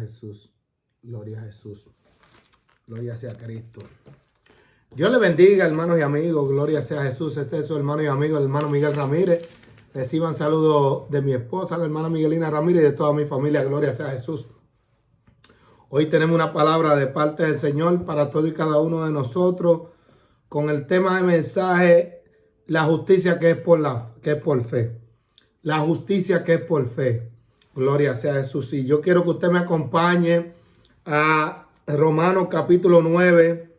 Jesús. Gloria a Jesús. Gloria sea a Cristo. Dios le bendiga, hermanos y amigos. Gloria sea a Jesús. Este es su hermano y amigo, el hermano Miguel Ramírez. Reciban saludos de mi esposa, la hermana Miguelina Ramírez, y de toda mi familia. Gloria sea a Jesús. Hoy tenemos una palabra de parte del Señor para todo y cada uno de nosotros con el tema de mensaje, la justicia que es por fe. La justicia que es por fe. Gloria sea a Jesús. Y yo quiero que usted me acompañe a Romanos capítulo 9.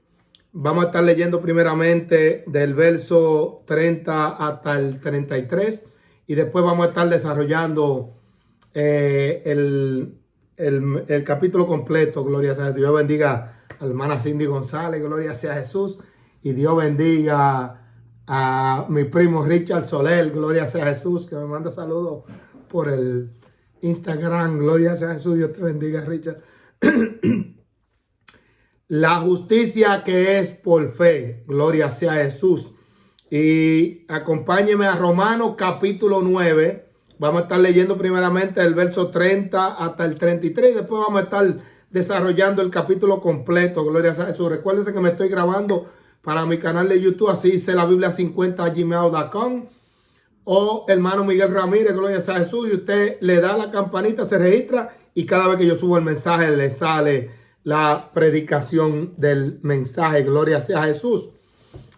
Vamos a estar leyendo primeramente del verso 30 hasta el 33. Y después vamos a estar desarrollando el capítulo completo. Gloria sea a Dios. Dios bendiga a la hermana Cindy González. Gloria sea a Jesús. Y Dios bendiga a mi primo Richard Soler. Gloria sea a Jesús, que me manda saludos por el Instagram. Gloria sea a Jesús. Dios te bendiga, Richard. La justicia que es por fe. Gloria sea a Jesús. Y acompáñeme a Romanos capítulo 9. Vamos a estar leyendo primeramente el verso 30 hasta el 33. Y después vamos a estar desarrollando el capítulo completo. Gloria sea a Jesús. Recuérdense que me estoy grabando para mi canal de YouTube. Así dice la Biblia 50 gmail.com. O hermano Miguel Ramírez. Gloria sea a Jesús. Y usted le da la campanita, se registra. Y cada vez que yo subo el mensaje le sale la predicación del mensaje. Gloria sea a Jesús.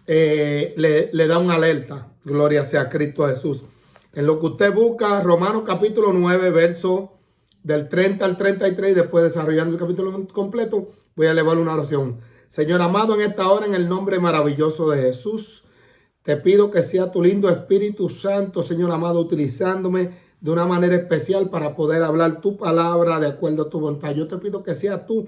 Le da una alerta. Gloria sea a Cristo Jesús. En lo que usted busca, Romanos capítulo 9, verso del 30 al 33. Y después desarrollando el capítulo completo, voy a elevar una oración. Señor amado, en esta hora, en el nombre maravilloso de Jesús, te pido que sea tu lindo Espíritu Santo, Señor amado, utilizándome de una manera especial para poder hablar tu palabra de acuerdo a tu voluntad. Yo te pido que seas tú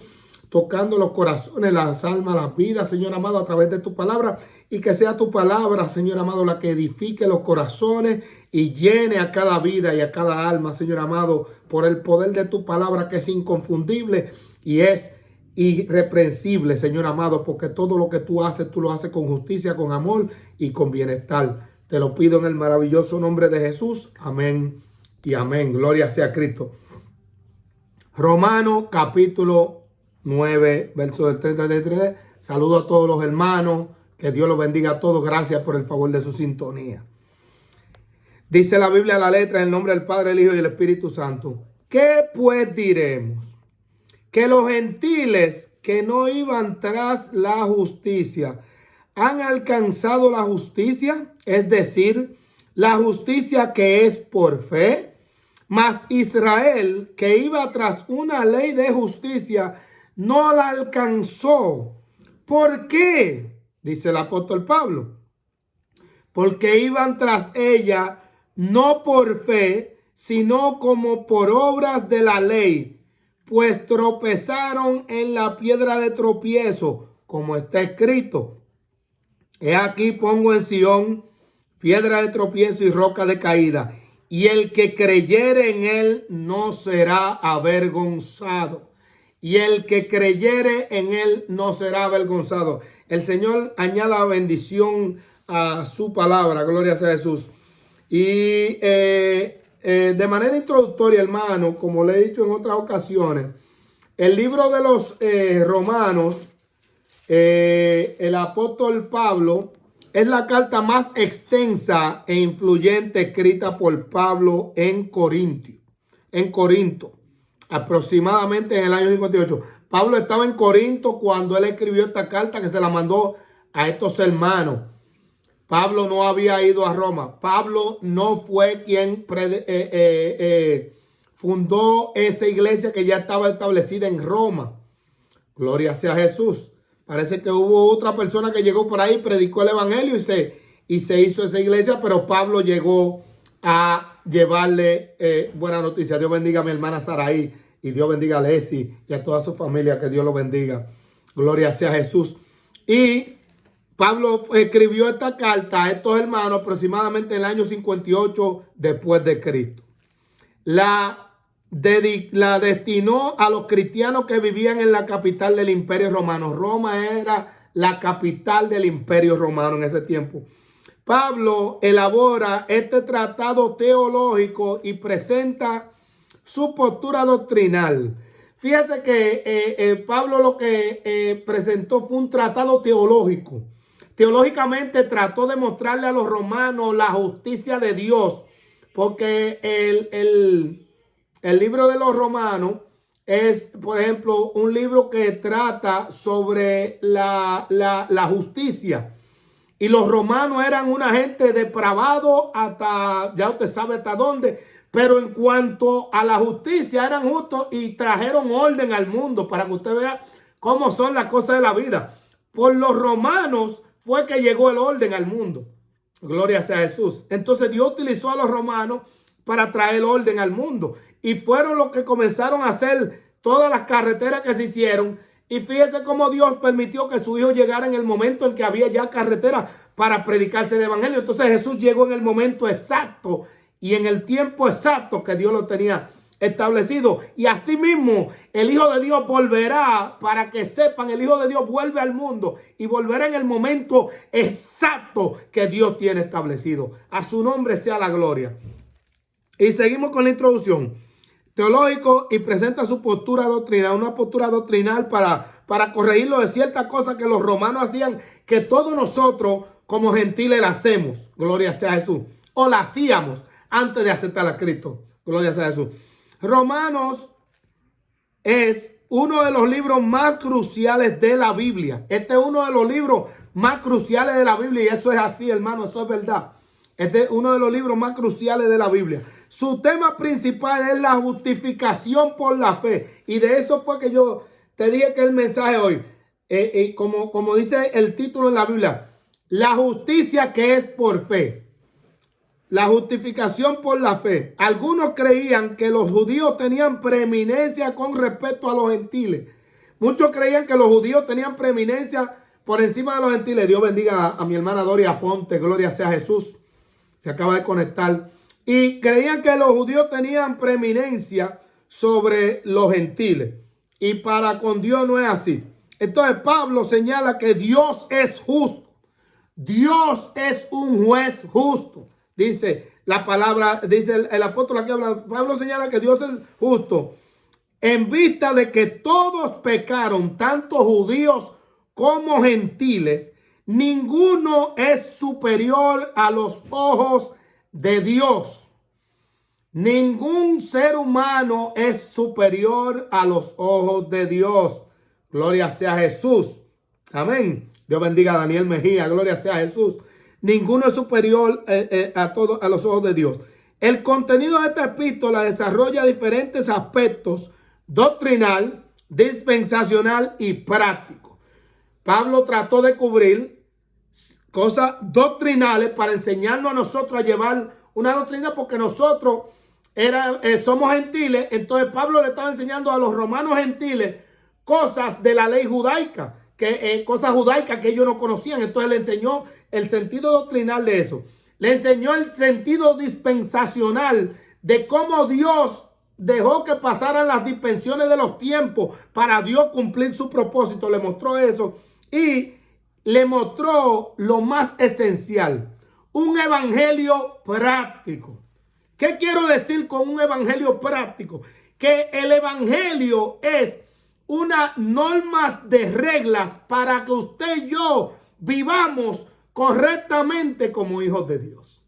tocando los corazones, las almas, las vidas, Señor amado, a través de tu palabra, y que sea tu palabra, Señor amado, la que edifique los corazones y llene a cada vida y a cada alma, Señor amado, por el poder de tu palabra, que es inconfundible y es irreprensible, Señor amado, porque todo lo que tú lo haces con justicia, con amor y con bienestar. Te lo pido en el maravilloso nombre de Jesús. Amén y amén. Gloria sea a Cristo. Romanos capítulo 9, verso del 33. Saludo a todos los hermanos. Que Dios los bendiga a todos. Gracias por el favor de su sintonía. Dice la Biblia a la letra, en el nombre del Padre, el Hijo y el Espíritu Santo. ¿Qué pues diremos? Que los gentiles que no iban tras la justicia han alcanzado la justicia, es decir, la justicia que es por fe. Mas Israel, que iba tras una ley de justicia, no la alcanzó. ¿Por qué? Dice el apóstol Pablo. Porque iban tras ella no por fe, sino como por obras de la ley, pues tropezaron en la piedra de tropiezo, como está escrito. He aquí pongo en Sión piedra de tropiezo y roca de caída, y el que creyere en él no será avergonzado. Y el que creyere en él no será avergonzado. El Señor añada bendición a su palabra. Gloria sea a Jesús. Y de manera introductoria, hermano, como le he dicho en otras ocasiones, el libro de los Romanos, el apóstol Pablo, es la carta más extensa e influyente escrita por Pablo en Corinto, aproximadamente en el año 58. Pablo estaba en Corinto cuando él escribió esta carta que se la mandó a estos hermanos. Pablo no había ido a Roma. Pablo no fue quien fundó esa iglesia que ya estaba establecida en Roma. Gloria sea a Jesús. Parece que hubo otra persona que llegó por ahí, predicó el evangelio y se hizo esa iglesia, pero Pablo llegó a llevarle buena noticia. Dios bendiga a mi hermana Saraí y Dios bendiga a Leslie y a toda su familia. Que Dios lo bendiga. Gloria sea a Jesús. Y Pablo escribió esta carta a estos hermanos aproximadamente en el año 58 después de Cristo. La destinó a los cristianos que vivían en la capital del Imperio Romano. Roma era la capital del Imperio Romano en ese tiempo. Pablo elabora este tratado teológico y presenta su postura doctrinal. Fíjese que Pablo lo que presentó fue un tratado teológico. Teológicamente trató de mostrarle a los romanos la justicia de Dios, porque el libro de los Romanos es, por ejemplo, un libro que trata sobre la justicia. Y los romanos eran una gente depravado hasta, ya usted sabe hasta dónde. Pero en cuanto a la justicia, eran justos y trajeron orden al mundo, para que usted vea cómo son las cosas de la vida. Por los romanos fue que llegó el orden al mundo. Gloria sea a Jesús. Entonces Dios utilizó a los romanos para traer orden al mundo. Y fueron los que comenzaron a hacer todas las carreteras que se hicieron. Y fíjese cómo Dios permitió que su hijo llegara en el momento en que había ya carretera para predicarse el evangelio. Entonces Jesús llegó en el momento exacto y en el tiempo exacto que Dios lo tenía establecido. Y asimismo el Hijo de Dios volverá, para que sepan, el Hijo de Dios vuelve al mundo y volverá en el momento exacto que Dios tiene establecido. A su nombre sea la gloria. Y seguimos con la introducción. Teológico, y presenta su postura doctrinal, una postura doctrinal para corregirlo de ciertas cosas que los romanos hacían, que todos nosotros como gentiles la hacemos. Gloria sea a Jesús. O la hacíamos antes de aceptar a Cristo. Gloria sea a Jesús. Romanos es uno de los libros más cruciales de la Biblia. Este es uno de los libros más cruciales de la Biblia. Y eso es así, hermano, eso es verdad. Este es uno de los libros más cruciales de la Biblia. Su tema principal es la justificación por la fe. Y de eso fue que yo te dije que el mensaje hoy, como dice el título en la Biblia, la justicia que es por fe. La justificación por la fe. Algunos creían que los judíos tenían preeminencia con respecto a los gentiles. Muchos creían que los judíos tenían preeminencia por encima de los gentiles. Dios bendiga a mi hermana Doria Ponte. Gloria sea a Jesús. Se acaba de conectar. Y creían que los judíos tenían preeminencia sobre los gentiles. Y para con Dios no es así. Entonces Pablo señala que Dios es justo. Dios es un juez justo. Dice la palabra, dice el apóstol aquí habla. Pablo señala que Dios es justo. En vista de que todos pecaron, tanto judíos como gentiles, ninguno es superior a los ojos de Dios. Ningún ser humano es superior a los ojos de Dios. Gloria sea a Jesús. Amén. Dios bendiga a Daniel Mejía. Gloria sea a Jesús. Ninguno es superior a los ojos de Dios. El contenido de esta epístola desarrolla diferentes aspectos doctrinal, dispensacional y práctico. Pablo trató de cubrir cosas doctrinales para enseñarnos a nosotros a llevar una doctrina, porque nosotros somos gentiles. Entonces Pablo le estaba enseñando a los romanos gentiles cosas de la ley judaica, cosas judaicas que ellos no conocían. Entonces le enseñó el sentido doctrinal de eso. Le enseñó el sentido dispensacional de cómo Dios dejó que pasaran las dispensiones de los tiempos para Dios cumplir su propósito. Le mostró eso y le mostró lo más esencial, un evangelio práctico. ¿Qué quiero decir con un evangelio práctico? Que el evangelio es una norma de reglas para que usted y yo vivamos correctamente como hijos de Dios.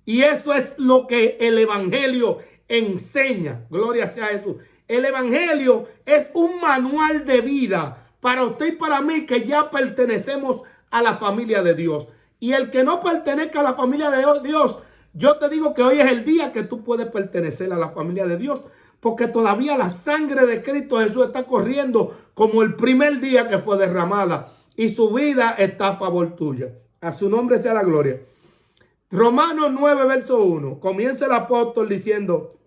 Y eso es lo que el evangelio enseña. Gloria sea a Jesús. El evangelio es un manual de vida para usted y para mí, que ya pertenecemos a la familia de Dios. Y el que no pertenezca a la familia de Dios, yo te digo que hoy es el día que tú puedes pertenecer a la familia de Dios, porque todavía la sangre de Cristo Jesús está corriendo como el primer día que fue derramada, y su vida está a favor tuya. A su nombre sea la gloria. Romanos 9, verso 1. Comienza el apóstol diciendo,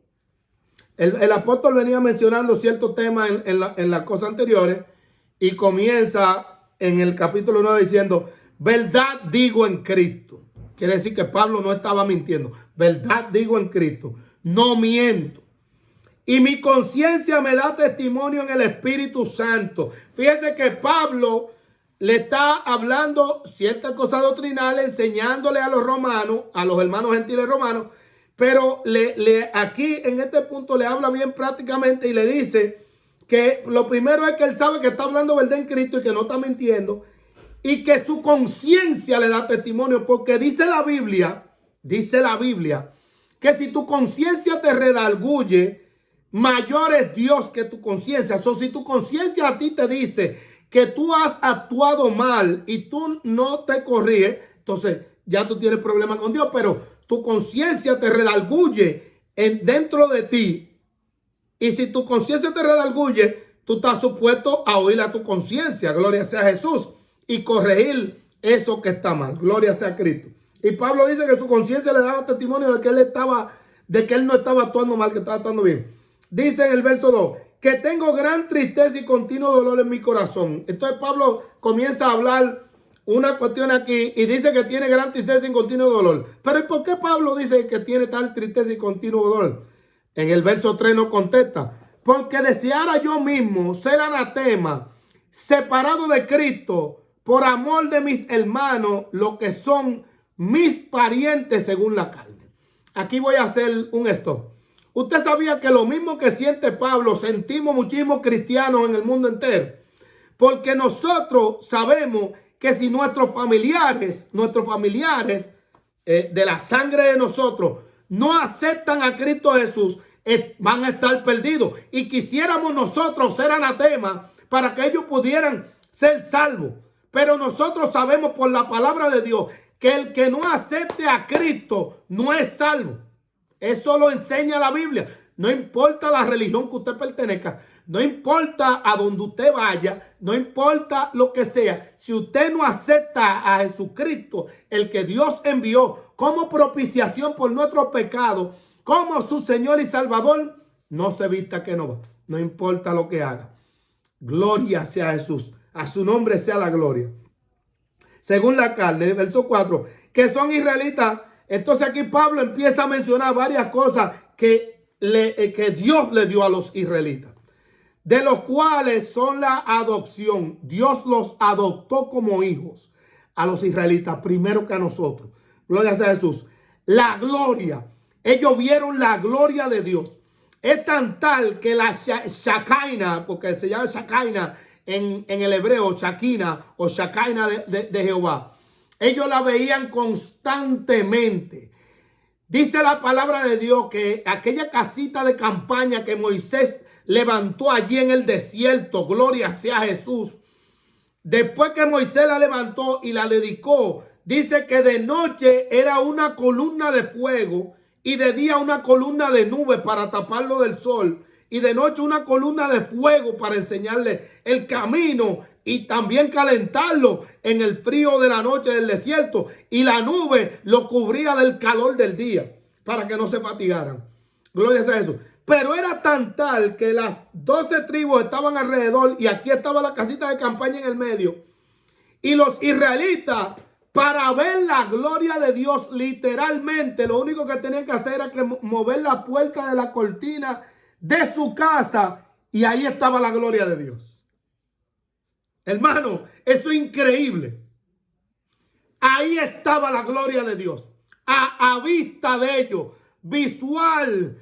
el apóstol venía mencionando ciertos temas en las cosas anteriores, y comienza en el capítulo 9 diciendo, verdad digo en Cristo. Quiere decir que Pablo no estaba mintiendo. Verdad digo en Cristo, no miento. Y mi conciencia me da testimonio en el Espíritu Santo. Fíjese que Pablo le está hablando ciertas cosas doctrinales, enseñándole a los romanos, a los hermanos gentiles romanos, pero aquí en este punto le habla bien prácticamente y le dice que lo primero es que él sabe que está hablando verdad en Cristo y que no está mintiendo, y que su conciencia le da testimonio, porque dice la Biblia, que si tu conciencia te redarguye, mayor es Dios que tu conciencia. So, si tu conciencia a ti te dice que tú has actuado mal y tú no te corriges, entonces ya tú tienes problema con Dios, pero tu conciencia te redarguye dentro de ti. Y si tu conciencia te redarguye, tú estás supuesto a oír a tu conciencia, gloria sea a Jesús, y corregir eso que está mal, gloria sea a Cristo. Y Pablo dice que su conciencia le daba testimonio de que él no estaba actuando mal, que estaba actuando bien. Dice en el verso 2, que tengo gran tristeza y continuo dolor en mi corazón. Entonces Pablo comienza a hablar una cuestión aquí y dice que tiene gran tristeza y continuo dolor. Pero ¿y por qué Pablo dice que tiene tal tristeza y continuo dolor? En el verso 3 nos contesta, porque deseara yo mismo ser anatema, separado de Cristo, por amor de mis hermanos, lo que son mis parientes según la carne. Aquí voy a hacer un stop. Usted sabía que lo mismo que siente Pablo, sentimos muchísimos cristianos en el mundo entero. Porque nosotros sabemos que si nuestros familiares de la sangre de nosotros no aceptan a Cristo Jesús, van a estar perdidos. Y quisiéramos nosotros ser anatema para que ellos pudieran ser salvos. Pero nosotros sabemos por la palabra de Dios que el que no acepte a Cristo no es salvo. Eso lo enseña la Biblia. No importa la religión que usted pertenezca, no importa a donde usted vaya, no importa lo que sea. Si usted no acepta a Jesucristo, el que Dios envió como propiciación por nuestros pecados, como su Señor y Salvador, no se vista que no va. No importa lo que haga. Gloria sea a Jesús. A su nombre sea la gloria. Según la carne, verso 4, que son israelitas. Entonces aquí Pablo empieza a mencionar varias cosas que Dios le dio a los israelitas, de los cuales son la adopción. Dios los adoptó como hijos a los israelitas, primero que a nosotros. Gloria sea a Jesús. La gloria. Ellos vieron la gloria de Dios. Es tan tal que la Shakaina, porque se llama Shakaina en el hebreo, Shakina o Shakaina de Jehová. Ellos la veían constantemente. Dice la palabra de Dios que aquella casita de campaña que Moisés levantó allí en el desierto, gloria sea a Jesús. Después que Moisés la levantó y la dedicó, dice que de noche era una columna de fuego y de día una columna de nube para taparlo del sol. Y de noche una columna de fuego para enseñarle el camino y también calentarlo en el frío de la noche del desierto. Y la nube lo cubría del calor del día para que no se fatigaran. Gloria a Jesús. Pero era tan tal que las 12 tribus estaban alrededor y aquí estaba la casita de campaña en el medio. Y los israelitas, para ver la gloria de Dios, literalmente lo único que tenían que hacer era que mover la puerta de la cortina de su casa y ahí estaba la gloria de Dios. Hermano, eso es increíble. Ahí estaba la gloria de Dios. A vista de ellos. Visual.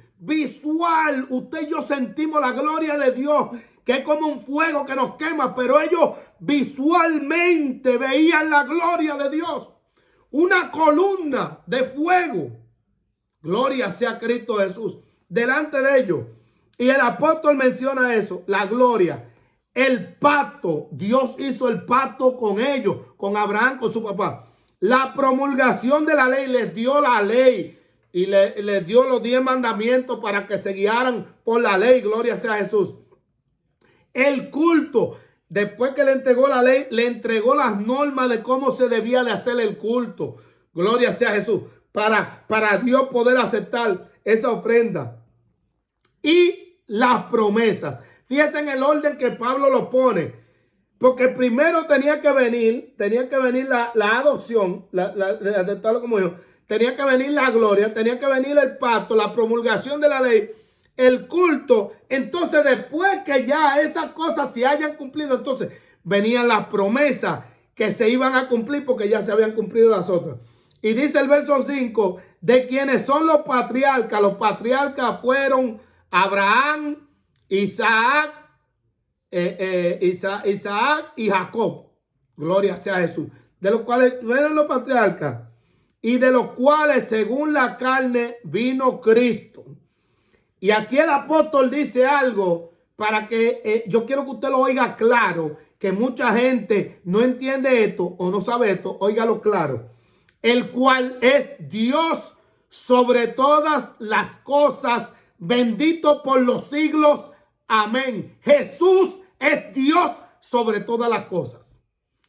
Usted y yo sentimos la gloria de Dios, que es como un fuego que nos quema, pero ellos visualmente veían la gloria de Dios. Una columna de fuego. Gloria sea a Cristo Jesús. Delante de ellos. Y el apóstol menciona eso, la gloria. El pacto, Dios hizo el pacto con ellos, con Abraham, con su papá. La promulgación de la ley, les dio la ley y les dio los 10 mandamientos para que se guiaran por la ley, gloria sea a Jesús. El culto, después que le entregó la ley, le entregó las normas de cómo se debía de hacer el culto, gloria sea a Jesús, para Dios poder aceptar esa ofrenda. Y las promesas. Fíjense en el orden que Pablo lo pone. Porque primero tenía que venir la adopción, de aceptarlo como hijo. Tenía que venir la gloria, tenía que venir el pacto, la promulgación de la ley, el culto. Entonces, después que ya esas cosas se hayan cumplido, entonces venían las promesas que se iban a cumplir porque ya se habían cumplido las otras. Y dice el verso 5, de quienes son los patriarcas. Los patriarcas fueron Abraham, Isaac, Isaac y Jacob. Gloria sea a Jesús. De los cuales no eran los patriarcas. Y de los cuales según la carne vino Cristo. Y aquí el apóstol dice algo para que yo quiero que usted lo oiga claro. Que mucha gente no entiende esto o no sabe esto. Óigalo claro. El cual es Dios sobre todas las cosas, bendito por los siglos. Amén. Jesús es Dios sobre todas las cosas.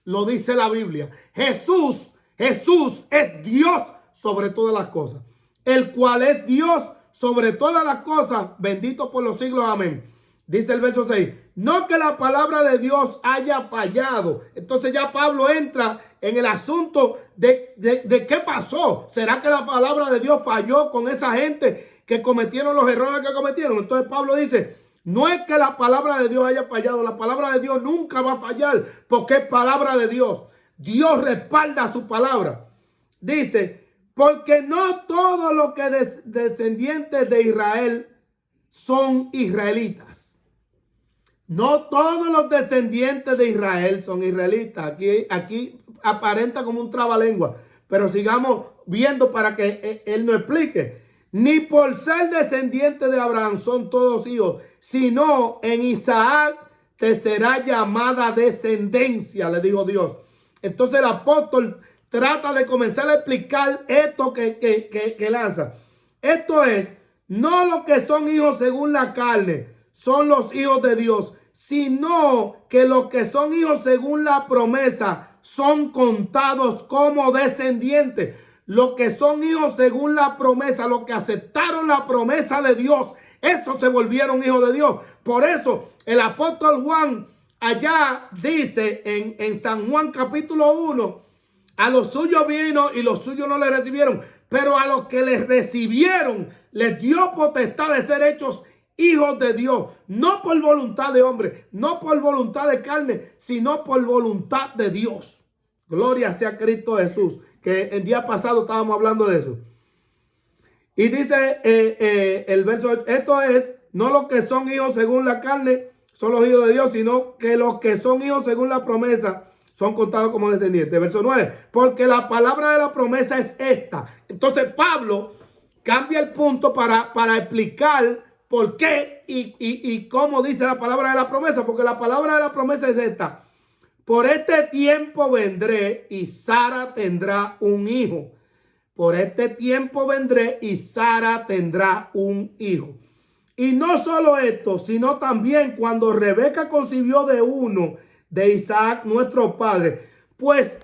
Lo dice la Biblia. Jesús es Dios sobre todas las cosas. El cual es Dios sobre todas las cosas, bendito por los siglos. Amén. Dice el verso 6. No que la palabra de Dios haya fallado. Entonces ya Pablo entra en el asunto de qué pasó. ¿Será que la palabra de Dios falló con esa gente que cometieron los errores que cometieron? Entonces Pablo dice, no es que la palabra de Dios haya fallado. La palabra de Dios nunca va a fallar porque es palabra de Dios. Dios respalda su palabra. Dice, porque no todos los que descendientes de Israel son israelitas. No todos los descendientes de Israel son israelitas. Aquí aparenta como un trabalengua. Pero sigamos viendo para que él nos explique. Ni por ser descendiente de Abraham son todos hijos, sino en Isaac te será llamada descendencia, le dijo Dios. Entonces el apóstol trata de comenzar a explicar esto que lanza. Esto es, no los que son hijos según la carne son los hijos de Dios, sino que los que son hijos según la promesa son contados como descendientes. Los que son hijos según la promesa, los que aceptaron la promesa de Dios, esos se volvieron hijos de Dios. Por eso el apóstol Juan allá dice en San Juan capítulo 1, a los suyos vino y los suyos no le recibieron, pero a los que les recibieron les dio potestad de ser hechos hijos de Dios, no por voluntad de hombre, no por voluntad de carne, sino por voluntad de Dios. Gloria sea Cristo Jesús, que el día pasado estábamos hablando de eso. Y dice el verso 8, esto es, no los que son hijos según la carne son los hijos de Dios, sino que los que son hijos según la promesa son contados como descendientes. Verso 9, porque la palabra de la promesa es esta. Entonces Pablo cambia el punto para explicar por qué y cómo dice la palabra de la promesa. Porque la palabra de la promesa es esta. Por este tiempo vendré y Sara tendrá un hijo. Por este tiempo vendré y Sara tendrá un hijo. Y no solo esto, sino también cuando Rebeca concibió de uno de Isaac, nuestro padre, pues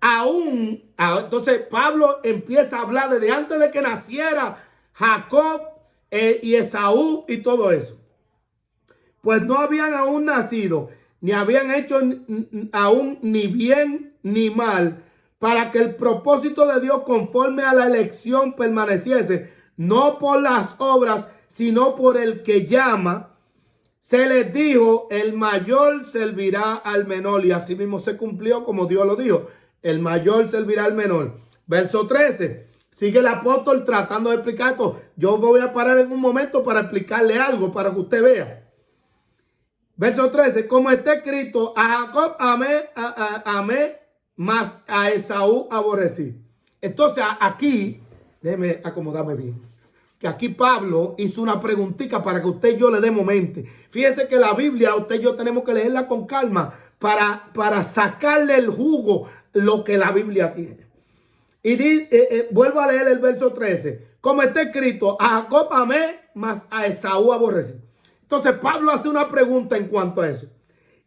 entonces Pablo empieza a hablar desde antes de que naciera Jacob y Esaú y todo eso. Pues no habían aún nacido, ni habían hecho aún ni bien ni mal, para que el propósito de Dios conforme a la elección permaneciese, no por las obras, sino por el que llama. Se les dijo, el mayor servirá al menor, y así mismo se cumplió como Dios lo dijo, el mayor servirá al menor. Verso 13, sigue el apóstol tratando de explicar esto. Yo voy a parar en un momento para explicarle algo, para que usted vea. Verso 13, como está escrito, a Jacob amé, mas a Esaú aborrecí. Entonces aquí, déjeme acomodarme bien, que aquí Pablo hizo una preguntita para que usted y yo le demos mente. Fíjese que la Biblia, usted y yo tenemos que leerla con calma para sacarle el jugo lo que la Biblia tiene. Y vuelvo a leer el verso 13. Como está escrito, a Jacob amé, mas a Esaú aborrecí. Entonces Pablo hace una pregunta en cuanto a eso.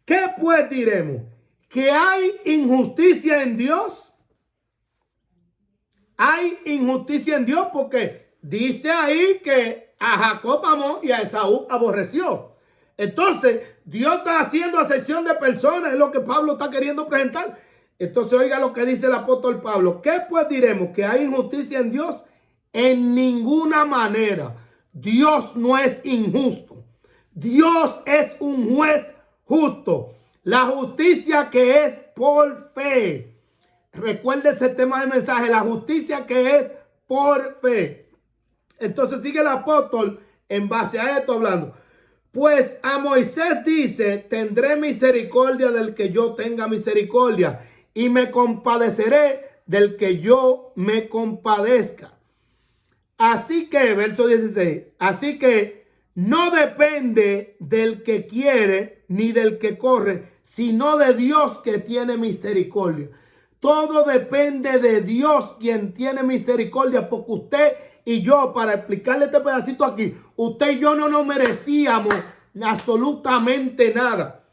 ¿Qué pues diremos? ¿Que hay injusticia en Dios? Hay injusticia en Dios porque dice ahí que a Jacob amó y a Esaú aborreció. Entonces, Dios está haciendo acepción de personas, es lo que Pablo está queriendo presentar. Entonces, oiga lo que dice el apóstol Pablo. ¿Qué pues diremos? ¿Que hay injusticia en Dios? En ninguna manera. Dios no es injusto. Dios es un juez justo. La justicia que es por fe. Recuerde ese tema de mensaje. La justicia que es por fe. Entonces sigue el apóstol en base a esto hablando. Pues a Moisés dice, tendré misericordia del que yo tenga misericordia y me compadeceré del que yo me compadezca. Así que, verso 16, así que no depende del que quiere ni del que corre, sino de Dios que tiene misericordia. Todo depende de Dios quien tiene misericordia, porque usted y yo, para explicarle este pedacito aquí, usted y yo no nos merecíamos absolutamente nada.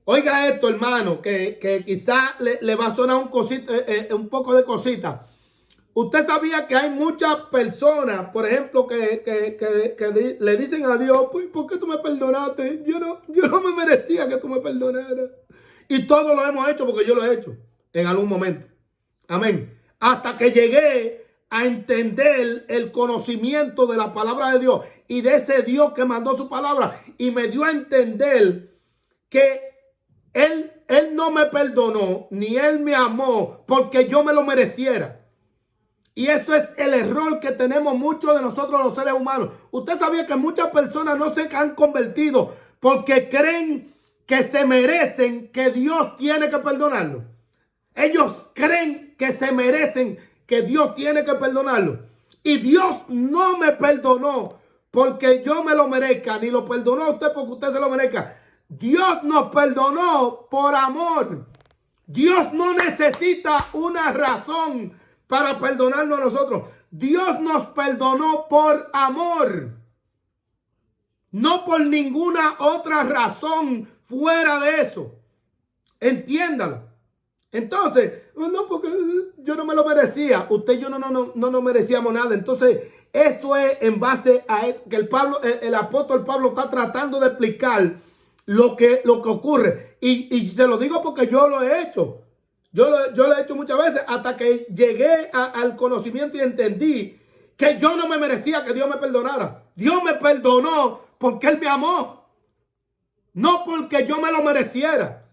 Oiga esto, hermano, que quizá le va a sonar un poco de cosita. Usted sabía que hay muchas personas, por ejemplo, que le dicen a Dios, pues, ¿por qué tú me perdonaste? Yo no me merecía que tú me perdonaras. Y todos lo hemos hecho porque yo lo he hecho en algún momento. Amén. Hasta que llegué a entender el conocimiento de la palabra de Dios y de ese Dios que mandó su palabra y me dio a entender que Él no me perdonó ni Él me amó porque yo me lo mereciera. Y eso es el error que tenemos muchos de nosotros los seres humanos. Usted sabía que muchas personas no se han convertido porque creen que se merecen que Dios tiene que perdonarlo. Ellos creen que se merecen que Dios tiene que perdonarlo. Y Dios no me perdonó porque yo me lo merezca, ni lo perdonó a usted porque usted se lo merezca. Dios nos perdonó por amor. Dios no necesita una razón para perdonarnos a nosotros. Dios nos perdonó por amor. No por ninguna otra razón fuera de eso. Entiéndalo. Entonces, no, porque yo no me lo merecía. Usted y yo no nos merecíamos nada. Entonces, eso es en base a que el apóstol Pablo está tratando de explicar lo que ocurre. Y se lo digo porque yo lo he hecho. Yo lo he hecho muchas veces hasta que llegué al conocimiento y entendí que yo no me merecía que Dios me perdonara. Dios me perdonó porque Él me amó. No porque yo me lo mereciera.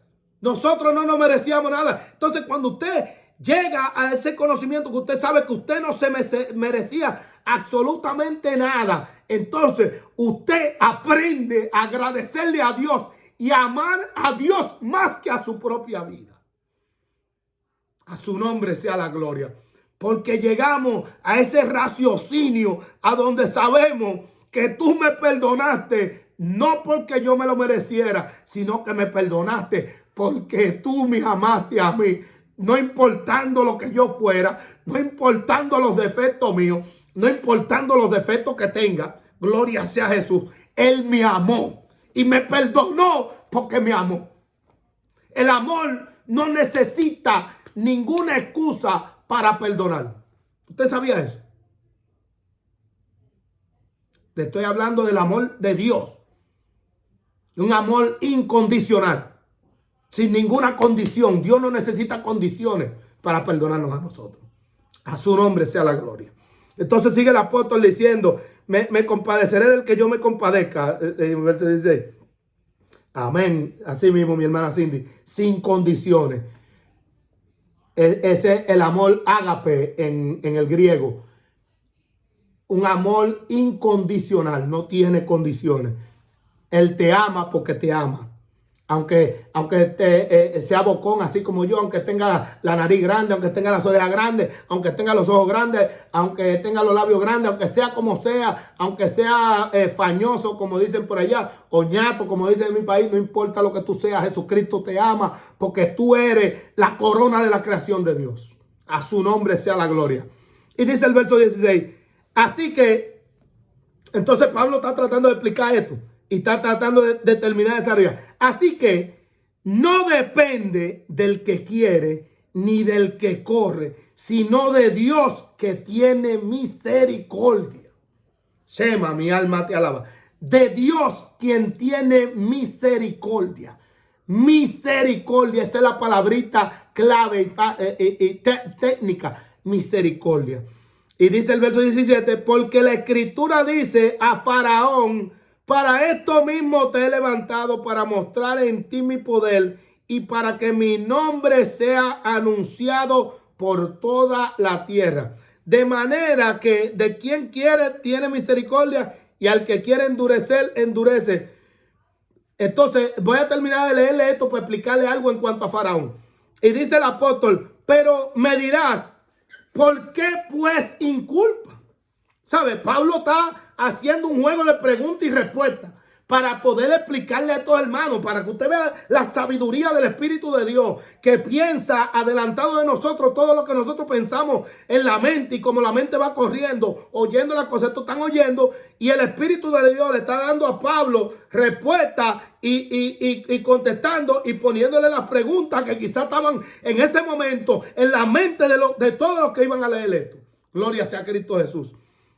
Nosotros no nos merecíamos nada. Entonces, cuando usted llega a ese conocimiento que usted sabe que usted no se merecía absolutamente nada, entonces usted aprende a agradecerle a Dios y a amar a Dios más que a su propia vida. A su nombre sea la gloria. Porque llegamos a ese raciocinio a donde sabemos que tú me perdonaste no porque yo me lo mereciera, sino que me perdonaste porque tú me amaste a mí. No importando lo que yo fuera, no importando los defectos míos, no importando los defectos que tenga, gloria sea Jesús. Él me amó y me perdonó porque me amó. El amor no necesita ninguna excusa para perdonar. ¿Usted sabía eso? Le estoy hablando del amor de Dios. Un amor incondicional. Sin ninguna condición. Dios no necesita condiciones para perdonarnos a nosotros. A su nombre sea la gloria. Entonces sigue el apóstol diciendo, me compadeceré del que yo me compadezca. Verso 16. Amén. Así mismo, mi hermana Cindy. Sin condiciones. Ese es el amor ágape en el griego. Un amor incondicional. No tiene condiciones. Él te ama porque te ama. Aunque sea bocón, así como yo, aunque tenga la nariz grande, aunque tenga las orejas grandes, aunque tenga los ojos grandes, aunque tenga los labios grandes, aunque sea como sea, aunque sea fañoso, como dicen por allá, o ñato, como dicen en mi país, no importa lo que tú seas, Jesucristo te ama, porque tú eres la corona de la creación de Dios. A su nombre sea la gloria. Y dice el verso 16, así que, entonces Pablo está tratando de explicar esto. Y está tratando de terminar esa área. Así que no depende del que quiere ni del que corre, sino de Dios que tiene misericordia. Shema, mi alma te alaba. De Dios quien tiene misericordia. Misericordia, esa es la palabrita clave y técnica. Misericordia. Y dice el verso 17, porque la escritura dice a Faraón, para esto mismo te he levantado, para mostrar en ti mi poder y para que mi nombre sea anunciado por toda la tierra. De manera que de quien quiere tiene misericordia y al que quiere endurecer, endurece. Entonces, voy a terminar de leerle esto para explicarle algo en cuanto a Faraón. Y dice el apóstol, pero me dirás, ¿por qué pues inculpa? ¿Sabe? Pablo está haciendo un juego de preguntas y respuestas para poder explicarle a estos hermanos, para que usted vea la sabiduría del Espíritu de Dios, que piensa adelantado de nosotros todo lo que nosotros pensamos en la mente, y como la mente va corriendo, oyendo las cosas, estos están oyendo, y el Espíritu de Dios le está dando a Pablo respuestas y contestando y poniéndole las preguntas que quizás estaban en ese momento en la mente de todos los que iban a leer esto. Gloria sea a Cristo Jesús.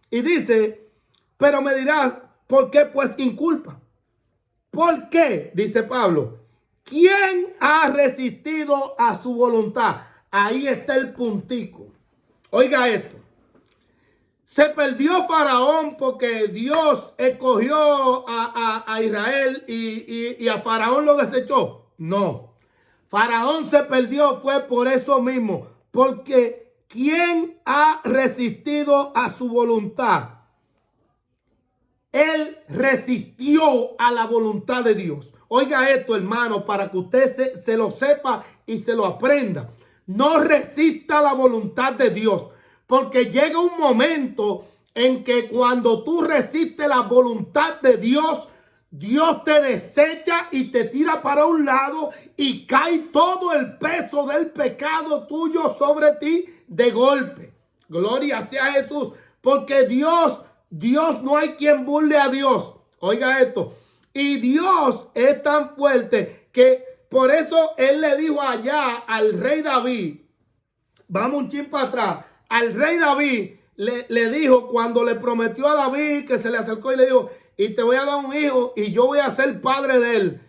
Y dice, pero me dirás, ¿por qué pues inculpa? ¿Por qué? Dice Pablo. ¿Quién ha resistido a su voluntad? Ahí está el puntico. Oiga esto. Se perdió Faraón porque Dios escogió a Israel y a Faraón lo desechó. No. Faraón se perdió fue por eso mismo. Porque ¿quién ha resistido a su voluntad? Él resistió a la voluntad de Dios. Oiga esto, hermano, para que usted se lo sepa y se lo aprenda. No resista la voluntad de Dios, porque llega un momento en que cuando tú resistes la voluntad de Dios, Dios te desecha y te tira para un lado y cae todo el peso del pecado tuyo sobre ti de golpe. Gloria sea Jesús, porque Dios no hay quien burle a Dios. Oiga esto. Y Dios es tan fuerte que por eso Él le dijo allá al rey David. Vamos un chin para atrás. Al rey David le dijo cuando le prometió a David, que se le acercó y le dijo, y te voy a dar un hijo y yo voy a ser padre de él.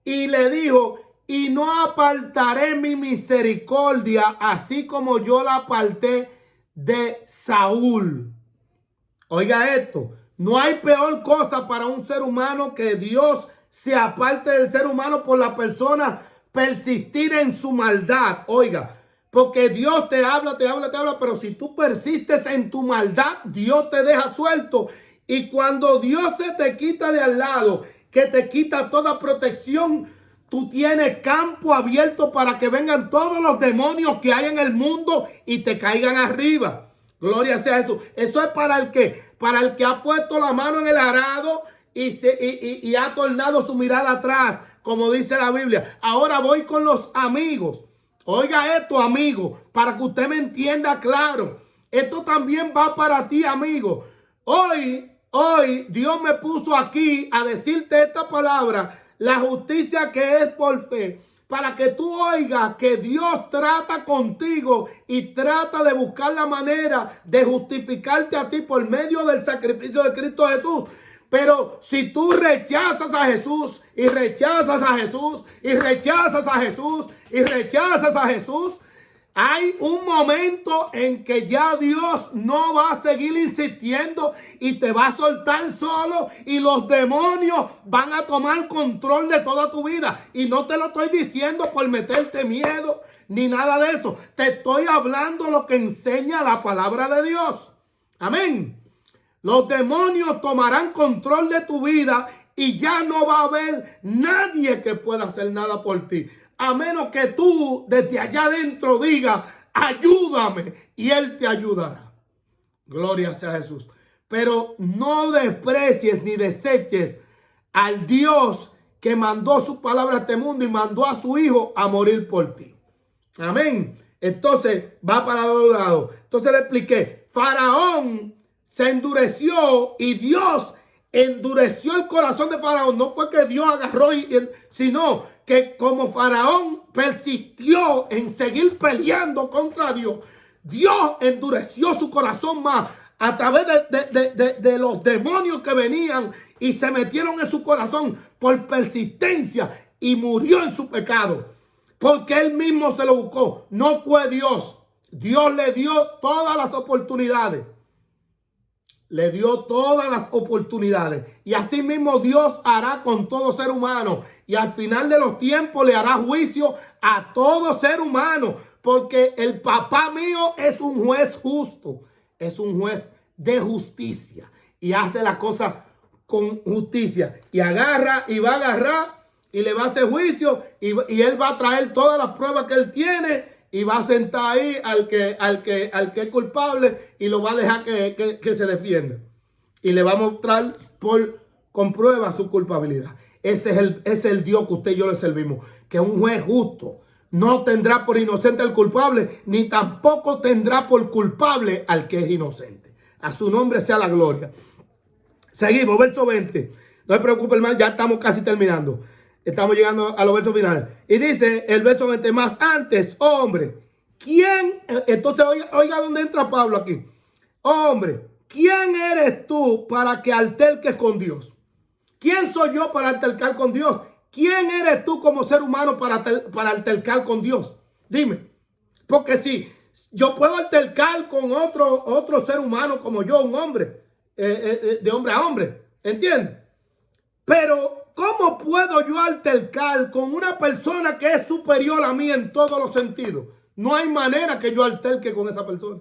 Y le dijo, y no apartaré mi misericordia así como yo la aparté de Saúl. Oiga esto, no hay peor cosa para un ser humano que Dios se aparte del ser humano por la persona persistir en su maldad. Oiga, porque Dios te habla, pero si tú persistes en tu maldad, Dios te deja suelto. Y cuando Dios se te quita de al lado, que te quita toda protección, tú tienes campo abierto para que vengan todos los demonios que hay en el mundo y te caigan arriba. Gloria sea a Jesús. Eso es para el que ha puesto la mano en el arado y ha tornado su mirada atrás, como dice la Biblia. Ahora voy con los amigos. Oiga esto, amigo, para que usted me entienda claro. Esto también va para ti, amigo. Hoy Dios me puso aquí a decirte esta palabra, la justicia que es por fe, para que tú oigas que Dios trata contigo y trata de buscar la manera de justificarte a ti por medio del sacrificio de Cristo Jesús. Pero si tú rechazas a Jesús y rechazas a Jesús y rechazas a Jesús y rechazas a Jesús, hay un momento en que ya Dios no va a seguir insistiendo y te va a soltar solo y los demonios van a tomar control de toda tu vida. Y no te lo estoy diciendo por meterte miedo ni nada de eso. Te estoy hablando lo que enseña la palabra de Dios. Amén. Los demonios tomarán control de tu vida y ya no va a haber nadie que pueda hacer nada por ti. A menos que tú desde allá adentro digas, ayúdame, y Él te ayudará. Gloria sea a Jesús. Pero no desprecies ni deseches al Dios que mandó su palabra a este mundo y mandó a su Hijo a morir por ti. Amén. Entonces va para los lados. Entonces le expliqué, Faraón se endureció y Dios endureció el corazón de Faraón. No fue que Dios agarró, sino que como Faraón persistió en seguir peleando contra Dios, Dios endureció su corazón más a través de los demonios que venían y se metieron en su corazón por persistencia y murió en su pecado. Porque él mismo se lo buscó. No fue Dios. Dios le dio todas las oportunidades. Le dio todas las oportunidades. Y así mismo Dios hará con todo ser humano. Y al final de los tiempos le hará juicio a todo ser humano. Porque el papá mío es un juez justo. Es un juez de justicia. Y hace la cosa con justicia. Y agarra y va a agarrar y le va a hacer juicio y él va a traer todas las pruebas que él tiene y va a sentar ahí al que es culpable y lo va a dejar que se defienda. Y le va a mostrar con pruebas su culpabilidad. Ese es el Dios que usted y yo le servimos, que es un juez justo. No tendrá por inocente al culpable, ni tampoco tendrá por culpable al que es inocente. A su nombre sea la gloria. Seguimos, verso 20. No se preocupe, hermano, ya estamos casi terminando. Estamos llegando a los versos finales. Y dice el verso 20, más antes, hombre, ¿quién? Entonces, oiga dónde entra Pablo aquí. Hombre, ¿quién eres tú para que alterques con Dios? ¿Quién soy yo para altercar con Dios? ¿Quién eres tú como ser humano para altercar con Dios? Dime. Porque si yo puedo altercar con otro ser humano como yo, un hombre, de hombre a hombre, ¿entiendes? Pero ¿cómo puedo yo altercar con una persona que es superior a mí en todos los sentidos? No hay manera que yo alterque con esa persona.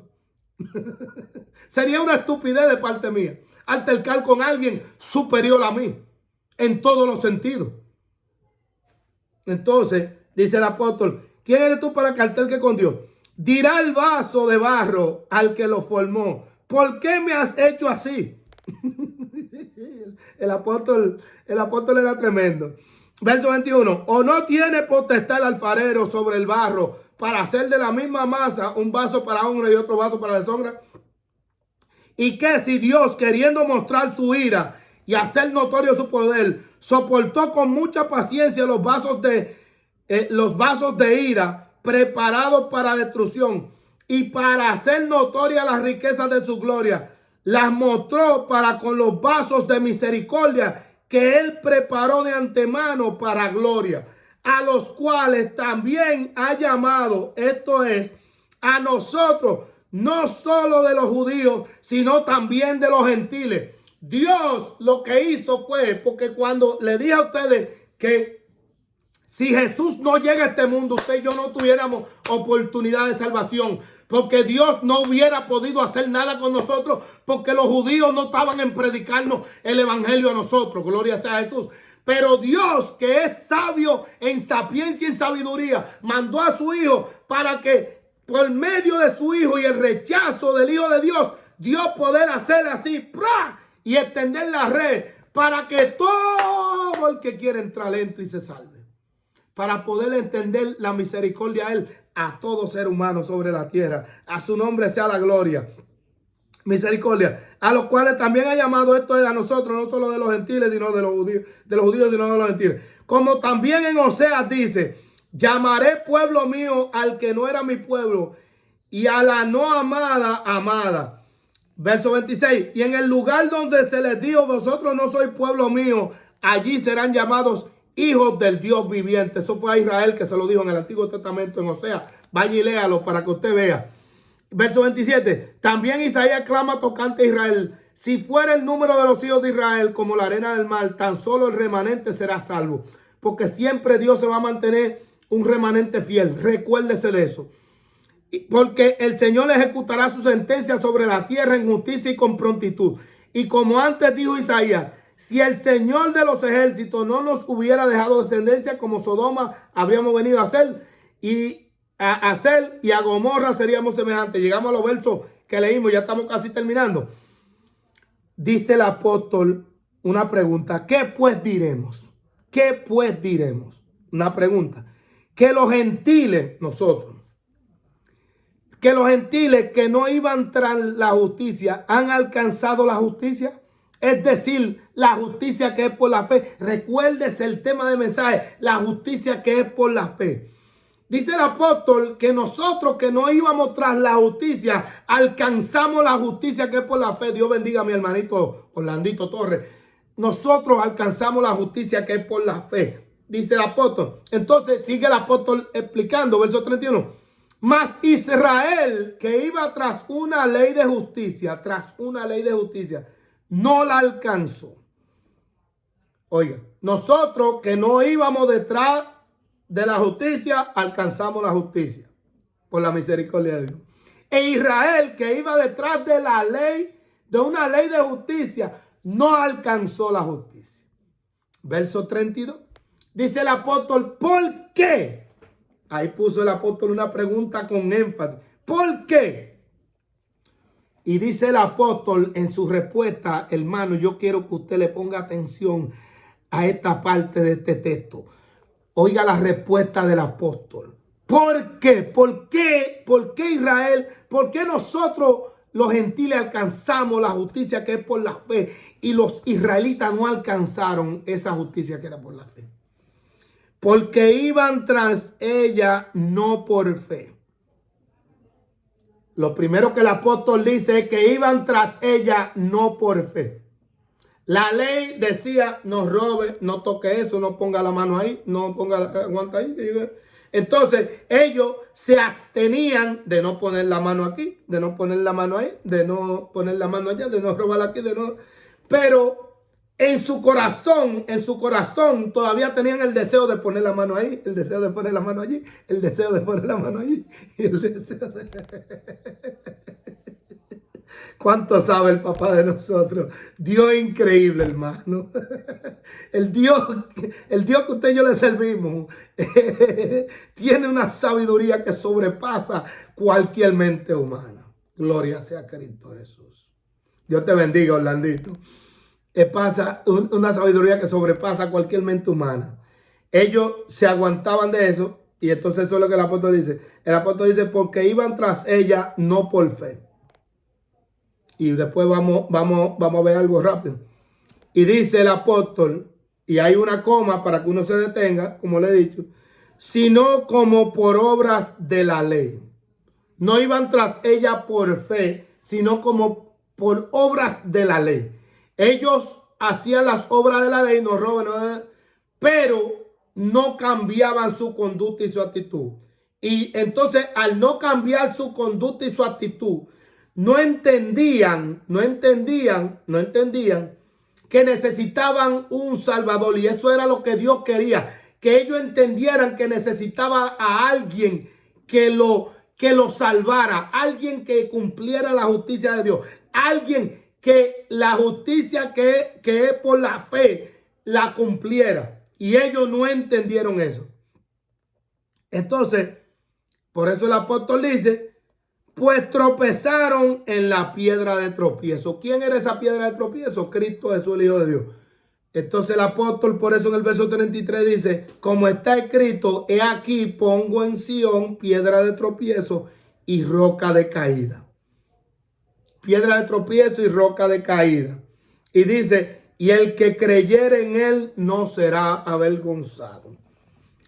Sería una estupidez de parte mía altercar con alguien superior a mí en todos los sentidos. Entonces, dice el apóstol, ¿quién eres tú para que alterque con Dios? Dirá el vaso de barro al que lo formó, ¿por qué me has hecho así? El apóstol era tremendo. Verso 21. ¿O no tiene potestad el alfarero sobre el barro para hacer de la misma masa un vaso para honra y otro vaso para deshonra? Y que si Dios, queriendo mostrar su ira y hacer notorio su poder, soportó con mucha paciencia los vasos de ira preparados para destrucción y para hacer notoria las riquezas de su gloria, las mostró para con los vasos de misericordia que él preparó de antemano para gloria, a los cuales también ha llamado, esto es, a nosotros, no solo de los judíos, sino también de los gentiles. Dios lo que hizo fue, porque cuando le dije a ustedes que si Jesús no llega a este mundo, usted y yo no tuviéramos oportunidad de salvación, porque Dios no hubiera podido hacer nada con nosotros, porque los judíos no estaban en predicarnos el evangelio a nosotros. Gloria sea a Jesús. Pero Dios, que es sabio en sapiencia y en sabiduría, mandó a su Hijo para que por medio de su Hijo y el rechazo del Hijo de Dios poder hacer así, ¡pra!, y extender la red para que todo el que quiera entrar entre y se salve. Para poder entender la misericordia a Él, a todo ser humano sobre la tierra. A su nombre sea la gloria. Misericordia. A los cuales también ha llamado, esto es a nosotros, no solo de los gentiles, sino de los judíos, sino de los gentiles. Como también en Oseas dice, llamaré pueblo mío al que no era mi pueblo, y a la no amada, amada. Verso 26. Y en el lugar donde se les dijo, vosotros no sois pueblo mío, allí serán llamados hijos del Dios viviente. Eso fue a Israel que se lo dijo en el Antiguo Testamento, en Oseas. Vaya y léalo para que usted vea. Verso 27. También Isaías clama tocante a Israel. Si fuera el número de los hijos de Israel como la arena del mar, tan solo el remanente será salvo. Porque siempre Dios se va a mantener un remanente fiel. Recuérdese de eso. Porque el Señor ejecutará su sentencia sobre la tierra en justicia y con prontitud. Y como antes dijo Isaías, si el Señor de los ejércitos no nos hubiera dejado descendencia, como Sodoma habríamos venido a hacer, y a Gomorra seríamos semejantes. Llegamos a los versos que leímos, ya estamos casi terminando. Dice el apóstol una pregunta: ¿qué pues diremos? ¿Qué pues diremos? Una pregunta. Que los gentiles, nosotros, que los gentiles que no iban tras la justicia han alcanzado la justicia. Es decir, la justicia que es por la fe. Recuérdese el tema del mensaje, la justicia que es por la fe. Dice el apóstol que nosotros que no íbamos tras la justicia, alcanzamos la justicia que es por la fe. Dios bendiga a mi hermanito Orlandito Torres. Nosotros alcanzamos la justicia que es por la fe. Dice el apóstol. Entonces sigue el apóstol explicando, verso 31. Mas Israel, que iba tras una ley de justicia, no la alcanzó. Oiga, nosotros que no íbamos detrás de la justicia, alcanzamos la justicia por la misericordia de Dios. E Israel, que iba detrás de la ley, de una ley de justicia, no alcanzó la justicia. Verso 32. Dice el apóstol, ¿por qué? Ahí puso el apóstol una pregunta con énfasis. ¿Por qué? Y dice el apóstol en su respuesta, hermano, yo quiero que usted le ponga atención a esta parte de este texto. Oiga la respuesta del apóstol. ¿Por qué? ¿Por qué? ¿Por qué Israel? ¿Por qué nosotros los gentiles alcanzamos la justicia que es por la fe y los israelitas no alcanzaron esa justicia que era por la fe? Porque iban tras ella no por fe. Lo primero que el apóstol dice es que iban tras ella no por fe. La ley decía, no robe, no toque eso, no ponga la mano ahí, no ponga la guanta ahí. Entonces ellos se abstenían de no poner la mano aquí, de no poner la mano ahí, de no poner la mano allá, de no robar aquí, de no... Pero en su corazón todavía tenían el deseo de poner la mano ahí, el deseo de poner la mano allí, el deseo de poner la mano allí y el deseo de... ¿Cuánto sabe el papá de nosotros? Dios es increíble, hermano. El Dios que usted y yo le servimos tiene una sabiduría que sobrepasa cualquier mente humana. Gloria sea a Cristo Jesús. Dios te bendiga, Orlandito. Pasa una sabiduría que sobrepasa cualquier mente humana. Ellos se aguantaban de eso y entonces eso es lo que el apóstol dice. El apóstol dice, porque iban tras ella no por fe. Y después vamos a ver algo rápido. Y dice el apóstol, y hay una coma para que uno se detenga, como le he dicho, sino como por obras de la ley. No iban tras ella por fe, sino como por obras de la ley. Ellos hacían las obras de la ley, no roban, pero no cambiaban su conducta y su actitud. Y entonces, al no cambiar su conducta y su actitud, no entendían que necesitaban un Salvador. Y eso era lo que Dios quería, que ellos entendieran que necesitaba a alguien que lo salvara, alguien que cumpliera la justicia de Dios, alguien que la justicia que es por la fe la cumpliera. Y ellos no entendieron eso. Entonces, por eso el apóstol dice, pues tropezaron en la piedra de tropiezo. ¿Quién era esa piedra de tropiezo? Cristo Jesús, el Hijo de Dios. Entonces el apóstol, por eso en el verso 33 dice, como está escrito, he aquí pongo en Sión piedra de tropiezo y roca de caída. Piedra de tropiezo y roca de caída. Y dice, y el que creyere en él no será avergonzado.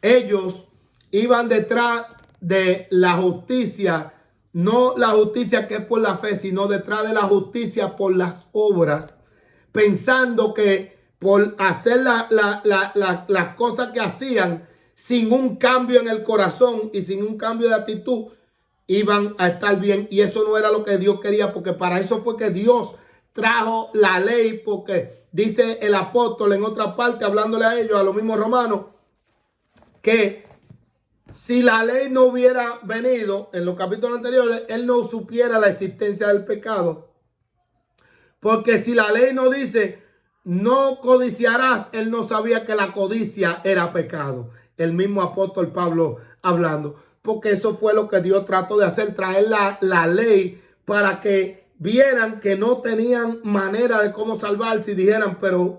Ellos iban detrás de la justicia, no la justicia que es por la fe, sino detrás de la justicia por las obras, pensando que por hacer las cosas que hacían sin un cambio en el corazón y sin un cambio de actitud, iban a estar bien. Y eso no era lo que Dios quería, porque para eso fue que Dios trajo la ley, porque dice el apóstol en otra parte, hablándole a ellos, a los mismos romanos, que si la ley no hubiera venido en los capítulos anteriores, él no supiera la existencia del pecado. Porque si la ley no dice, no codiciarás, él no sabía que la codicia era pecado. El mismo apóstol Pablo hablando. Porque eso fue lo que Dios trató de hacer, traer la ley para que vieran que no tenían manera de cómo salvarse y dijeran, pero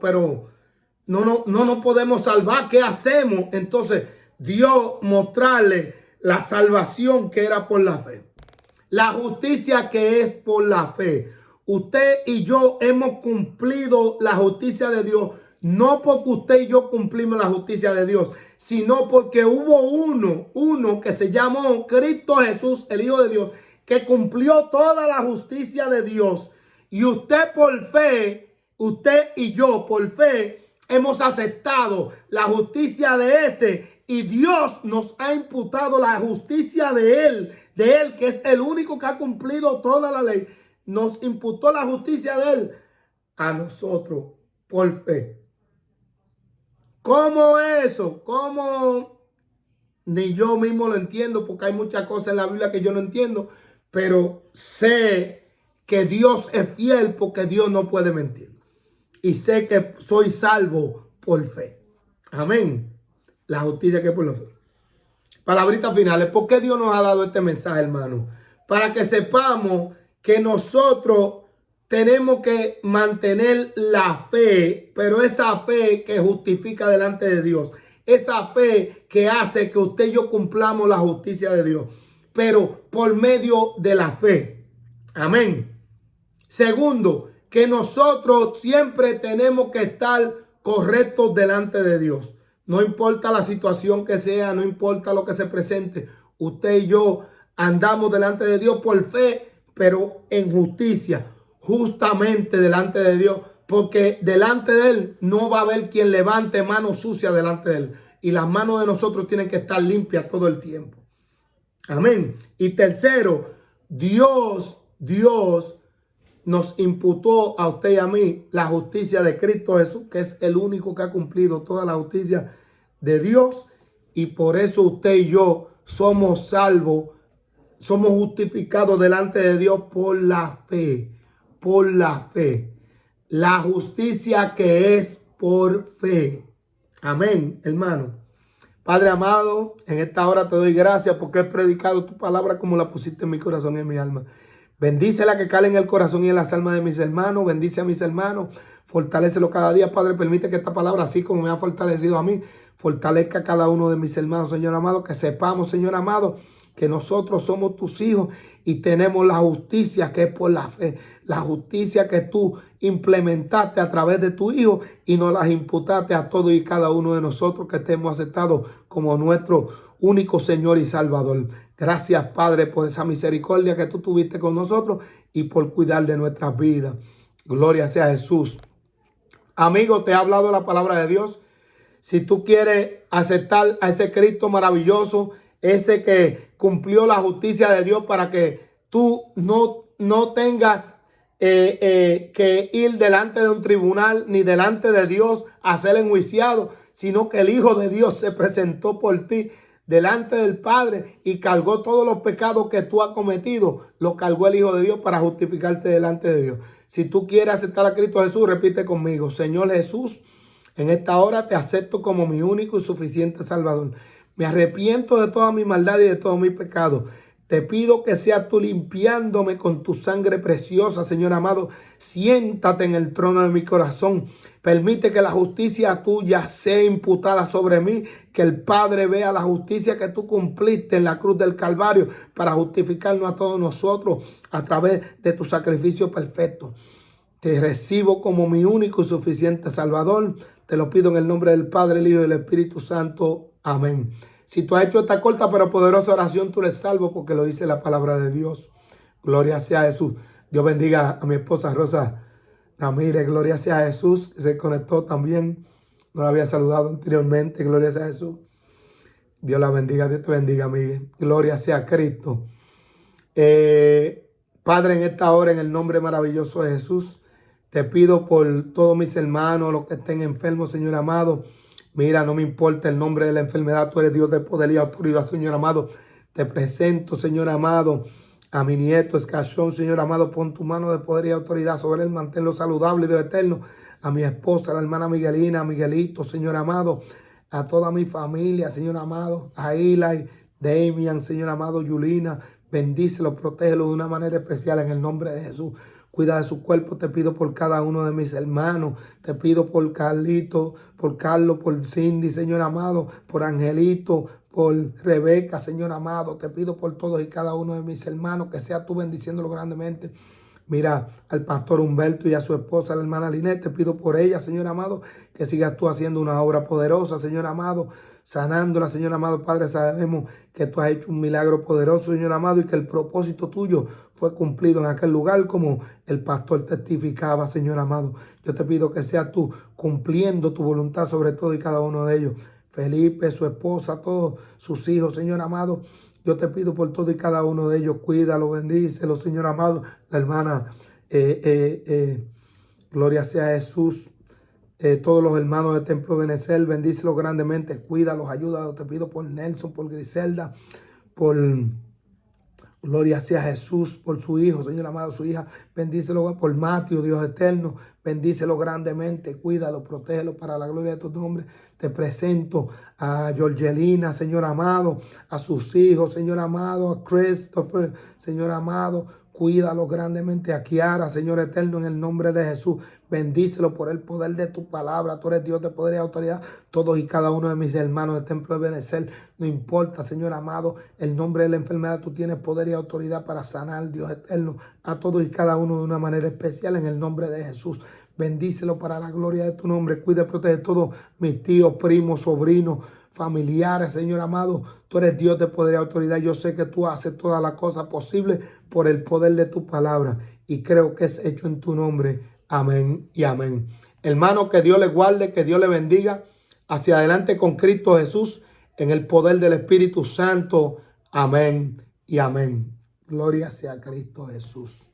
no podemos salvar, ¿qué hacemos? Entonces Dios mostrarle la salvación que era por la fe, la justicia que es por la fe. Usted y yo hemos cumplido la justicia de Dios, no porque usted y yo cumplimos la justicia de Dios, sino porque hubo uno que se llamó Cristo Jesús, el Hijo de Dios, que cumplió toda la justicia de Dios. Y usted por fe, usted y yo por fe, hemos aceptado la justicia de ese, y Dios nos ha imputado la justicia de él, que es el único que ha cumplido toda la ley. Nos imputó la justicia de él a nosotros por fe. ¿Cómo eso? ¿Cómo? Ni yo mismo lo entiendo, porque hay muchas cosas en la Biblia que yo no entiendo, pero sé que Dios es fiel porque Dios no puede mentir. y sé que soy salvo por fe. Amén. La justicia que es por la fe. Palabritas finales. ¿Por qué Dios nos ha dado este mensaje, hermano? Para que sepamos que nosotros tenemos que mantener la fe, pero esa fe que justifica delante de Dios. Esa fe que hace que usted y yo cumplamos la justicia de Dios, pero por medio de la fe. Amén. Segundo, que nosotros siempre tenemos que estar correctos delante de Dios. No importa la situación que sea, no importa lo que se presente. Usted y yo andamos delante de Dios por fe, pero en justicia, justamente delante de Dios. Porque delante de Él no va a haber quien levante mano sucia delante de Él. Y las manos de nosotros tienen que estar limpias todo el tiempo. Amén. Y tercero, Dios nos imputó a usted y a mí la justicia de Cristo Jesús, que es el único que ha cumplido toda la justicia de Dios. Y por eso usted y yo somos salvos, somos justificados delante de Dios por la fe. Por la fe. La justicia que es por fe. Amén, hermano. Padre amado, en esta hora te doy gracias porque he predicado tu palabra como la pusiste en mi corazón y en mi alma. Bendice la que cale en el corazón y en las almas de mis hermanos. Bendice a mis hermanos. Fortalécelo cada día, Padre. Permite que esta palabra, así como me ha fortalecido a mí, fortalezca a cada uno de mis hermanos, Señor amado. Que sepamos, Señor amado, que nosotros somos tus hijos y tenemos la justicia que es por la fe. La justicia que tú implementaste a través de tu Hijo y nos las imputaste a todos y cada uno de nosotros que te hemos aceptado como nuestro único Señor y Salvador. Gracias, Padre, por esa misericordia que tú tuviste con nosotros y por cuidar de nuestras vidas. Gloria sea a Jesús. Amigo, te ha hablado la palabra de Dios. Si tú quieres aceptar a ese Cristo maravilloso, ese que cumplió la justicia de Dios para que tú no tengas que ir delante de un tribunal ni delante de Dios a ser enjuiciado, sino que el Hijo de Dios se presentó por ti delante del Padre y cargó todos los pecados que tú has cometido. Lo cargó el Hijo de Dios para justificarse delante de Dios. Si tú quieres aceptar a Cristo Jesús, repite conmigo: Señor Jesús, en esta hora te acepto como mi único y suficiente Salvador. Me arrepiento de toda mi maldad y de todo mi pecado. Te pido que seas tú limpiándome con tu sangre preciosa, Señor amado. Siéntate en el trono de mi corazón. Permite que la justicia tuya sea imputada sobre mí. Que el Padre vea la justicia que tú cumpliste en la cruz del Calvario para justificarnos a todos nosotros a través de tu sacrificio perfecto. Te recibo como mi único y suficiente Salvador. Te lo pido en el nombre del Padre, el Hijo y el Espíritu Santo. Amén. Si tú has hecho esta corta pero poderosa oración, tú eres salvo porque lo dice la palabra de Dios. Gloria sea a Jesús. Dios bendiga a mi esposa Rosa Ramírez. Gloria sea a Jesús, que se conectó también. No la había saludado anteriormente. Gloria sea a Jesús. Dios la bendiga. Dios te bendiga, amiga. Gloria sea a Cristo. Padre, en esta hora, en el nombre maravilloso de Jesús, te pido por todos mis hermanos, los que estén enfermos, Señor amado. Mira, no me importa el nombre de la enfermedad. Tú eres Dios de poder y autoridad, Señor amado. Te presento, Señor amado, a mi nieto Escachón, Señor amado. Pon tu mano de poder y autoridad sobre él. Manténlo saludable y Dios eterno. A mi esposa, la hermana Miguelina, a Miguelito, Señor amado. A toda mi familia, Señor amado. A Eli, Damian, Señor amado, Yulina. Bendícelo, protégelo de una manera especial en el nombre de Jesús. Cuida de su cuerpo. Te pido por cada uno de mis hermanos. Te pido por Carlito, por Carlos, por Cindy, Señor amado, por Angelito, por Rebeca, Señor amado. Te pido por todos y cada uno de mis hermanos, que sea tú bendiciéndolo grandemente. Mira al pastor Humberto y a su esposa, la hermana Linet. Te pido por ella, Señor amado, que sigas tú haciendo una obra poderosa, Señor amado, sanándola, Señor amado. Padre, sabemos que tú has hecho un milagro poderoso, Señor amado, y que el propósito tuyo fue cumplido en aquel lugar como el pastor testificaba, Señor amado. Yo te pido que seas tú cumpliendo tu voluntad sobre todo y cada uno de ellos. Felipe, su esposa, todos sus hijos, Señor amado. Yo te pido por todo y cada uno de ellos. Cuídalo, bendícelo, Señor amado. La hermana, gloria sea a Jesús. Todos los hermanos del Templo de Benecer, bendícelos grandemente. Cuídalos, ayúdalos. Te pido por Nelson, por Griselda, por Gloria sea a Jesús por su hijo, Señor amado, su hija. Bendícelo por Mateo, Dios eterno. Bendícelo grandemente, cuídalo, protégelo para la gloria de tu nombre. Te presento a Georgelina, Señor amado, a sus hijos, Señor amado, a Christopher, Señor amado. Cuídalo grandemente a Kiara, Señor eterno, en el nombre de Jesús. Bendícelo por el poder de tu palabra. Tú eres Dios de poder y autoridad. Todos y cada uno de mis hermanos del templo de Benecer. No importa, Señor amado, el nombre de la enfermedad. Tú tienes poder y autoridad para sanar, Dios eterno, a todos y cada uno de una manera especial en el nombre de Jesús. Bendícelo para la gloria de tu nombre. Cuida y protege a todos mis tíos, primos, sobrinos, familiares, Señor amado. Tú eres Dios de poder y autoridad. Yo sé que tú haces todas las cosas posibles por el poder de tu palabra. Y creo que es hecho en tu nombre. Amén y amén. Hermano, que Dios le guarde, que Dios le bendiga. Hacia adelante con Cristo Jesús en el poder del Espíritu Santo. Amén y amén. Gloria sea a Cristo Jesús.